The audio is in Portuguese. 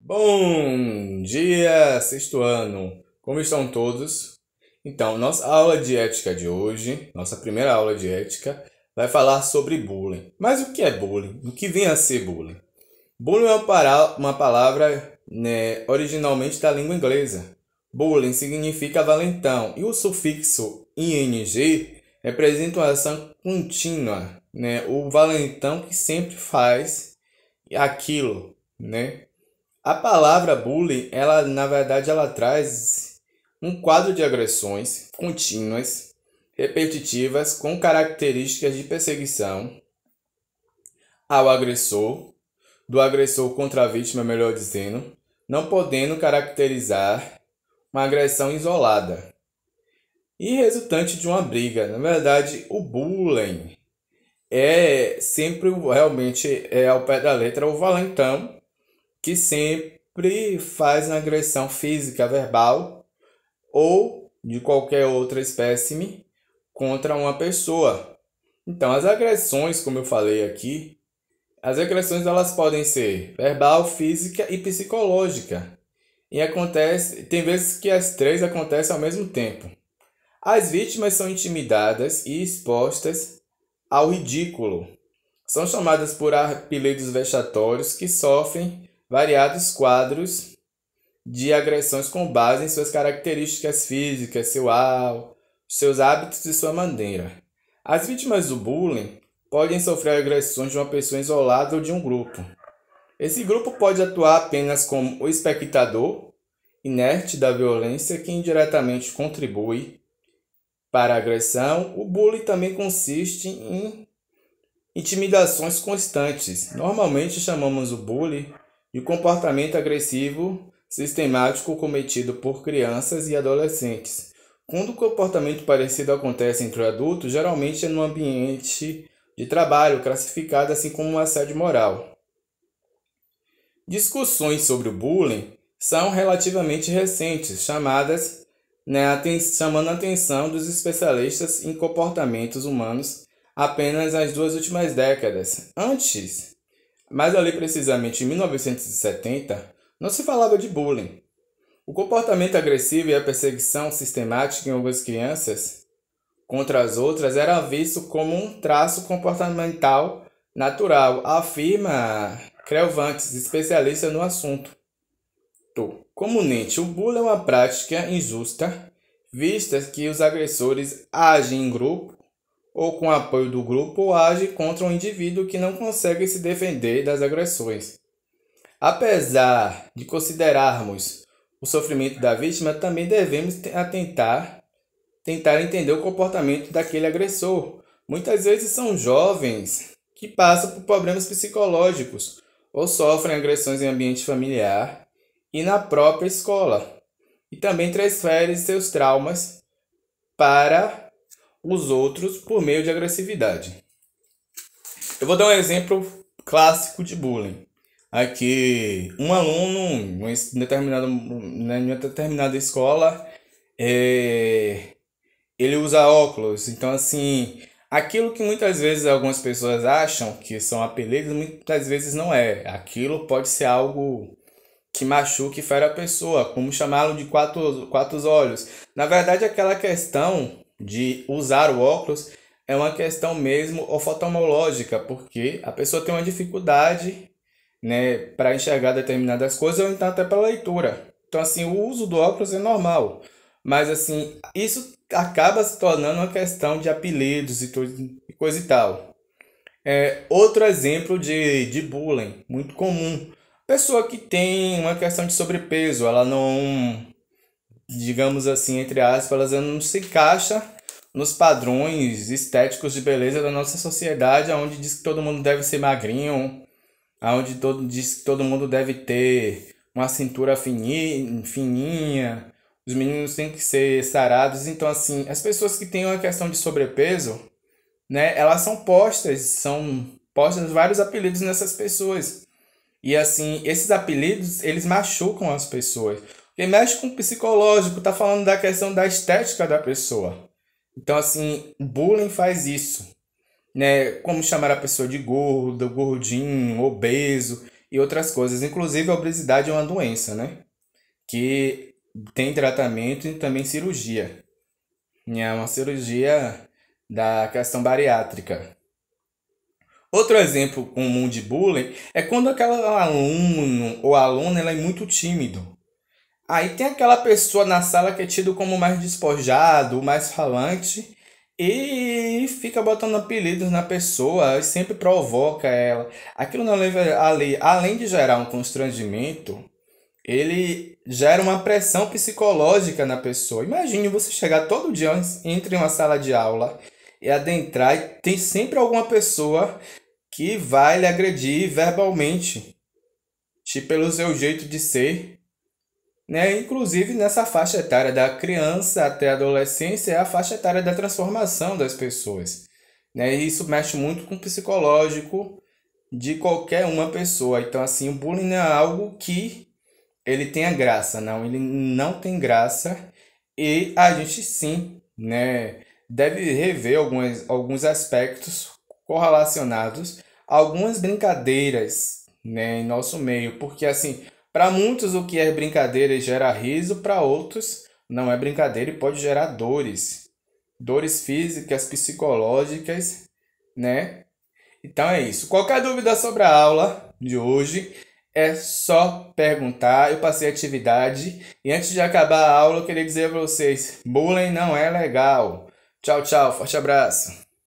Bom dia, sexto ano. Como estão todos? Então, nossa aula de ética de hoje, nossa primeira aula de ética, vai falar sobre bullying. Mas o que é bullying? O que vem a ser bullying? Bullying é uma palavra, originalmente da língua inglesa. Bullying significa valentão e o sufixo ing representa uma ação contínua, O valentão que sempre faz aquilo, A palavra bullying, ela na verdade ela traz um quadro de agressões contínuas, repetitivas, com características de perseguição ao agressor, do agressor contra a vítima, melhor dizendo, não podendo caracterizar uma agressão isolada e resultante de uma briga. Na verdade, o bullying é sempre realmente ao pé da letra o valentão que sempre faz uma agressão física, verbal ou de qualquer outra espécime contra uma pessoa. Então, as agressões, como eu falei aqui, as agressões elas podem ser verbal, física e psicológica. E tem vezes que as três acontecem ao mesmo tempo. As vítimas são intimidadas e expostas ao ridículo. São chamadas por apelidos vexatórios que sofrem variados quadros de agressões com base em suas características físicas, seus hábitos e sua maneira. As vítimas do bullying podem sofrer agressões de uma pessoa isolada ou de um grupo. Esse grupo pode atuar apenas como o espectador inerte da violência que indiretamente contribui para a agressão. O bullying também consiste em intimidações constantes. Normalmente chamamos o bullying de comportamento agressivo sistemático cometido por crianças e adolescentes. Quando o comportamento parecido acontece entre adultos, geralmente é no ambiente de trabalho, classificado assim como um assédio moral. Discussões sobre o bullying são relativamente recentes, chamando a atenção dos especialistas em comportamentos humanos apenas nas 2 últimas décadas. Antes, mais ali precisamente em 1970, não se falava de bullying. O comportamento agressivo e a perseguição sistemática em algumas crianças contra as outras era visto como um traço comportamental natural, afirma Crelvantes, especialista no assunto. Comumente, o bullying é uma prática injusta, vista que os agressores agem em grupo ou com apoio do grupo ou agem contra um indivíduo que não consegue se defender das agressões. Apesar de considerarmos o sofrimento da vítima, também devemos tentar entender o comportamento daquele agressor. Muitas vezes são jovens que passam por problemas psicológicos ou sofrem agressões em ambiente familiar e na própria escola. E também transferem seus traumas para os outros por meio de agressividade. Eu vou dar um exemplo clássico de bullying. Aqui, um aluno em uma determinada escola, ele usa óculos. Então, assim, aquilo que muitas vezes algumas pessoas acham que são apelidos, muitas vezes não é. Aquilo pode ser algo que machuque e fere a pessoa, como chamá-lo de quatro olhos. Na verdade, aquela questão de usar o óculos é uma questão mesmo oftalmológica, porque a pessoa tem uma dificuldade, para enxergar determinadas coisas ou então até pela leitura. Então, assim, o uso do óculos é normal, mas assim, isso acaba se tornando uma questão de apelidos e coisa e tal. Outro exemplo de bullying, muito comum. Pessoa que tem uma questão de sobrepeso, ela não, digamos assim, entre aspas, ela não se encaixa nos padrões estéticos de beleza da nossa sociedade, onde diz que todo mundo deve ser magrinho, diz que todo mundo deve ter uma cintura fininha, os meninos têm que ser sarados. Então, assim, as pessoas que têm uma questão de sobrepeso, elas são postas vários apelidos nessas pessoas. E assim, esses apelidos, eles machucam as pessoas. Porque mexe com o psicológico, tá falando da questão da estética da pessoa. Então, assim, bullying faz isso, Como chamar a pessoa de gordo, gordinho, obeso. e outras coisas. Inclusive, a obesidade é uma doença, né? Que tem tratamento e também cirurgia. É uma cirurgia da questão bariátrica. Outro exemplo comum de bullying é quando aquele aluno ou aluna ela é muito tímido. Aí tem aquela pessoa na sala que é tido como mais despojado, mais falante, e fica botando apelidos na pessoa e sempre provoca ela. Aquilo não leva além de gerar um constrangimento, ele gera uma pressão psicológica na pessoa. Imagine você chegar todo dia entre uma sala de aula e adentrar e tem sempre alguma pessoa que vai lhe agredir verbalmente, tipo pelo seu jeito de ser, né? Inclusive nessa faixa etária da criança até a adolescência é a faixa etária da transformação das pessoas, né? E isso mexe muito com o psicológico de qualquer uma pessoa. Então, assim, o bullying não é algo que ele tenha graça, não, ele não tem graça e a gente sim, né, deve rever alguns aspectos correlacionados a algumas brincadeiras, né, em nosso meio, porque assim, para muitos o que é brincadeira e gera riso, para outros não é brincadeira e pode gerar dores, dores físicas, psicológicas, né? Então é isso. Qualquer dúvida sobre a aula de hoje é só perguntar. Eu passei a atividade e antes de acabar a aula eu queria dizer a vocês, bullying não é legal. Tchau, tchau, forte abraço.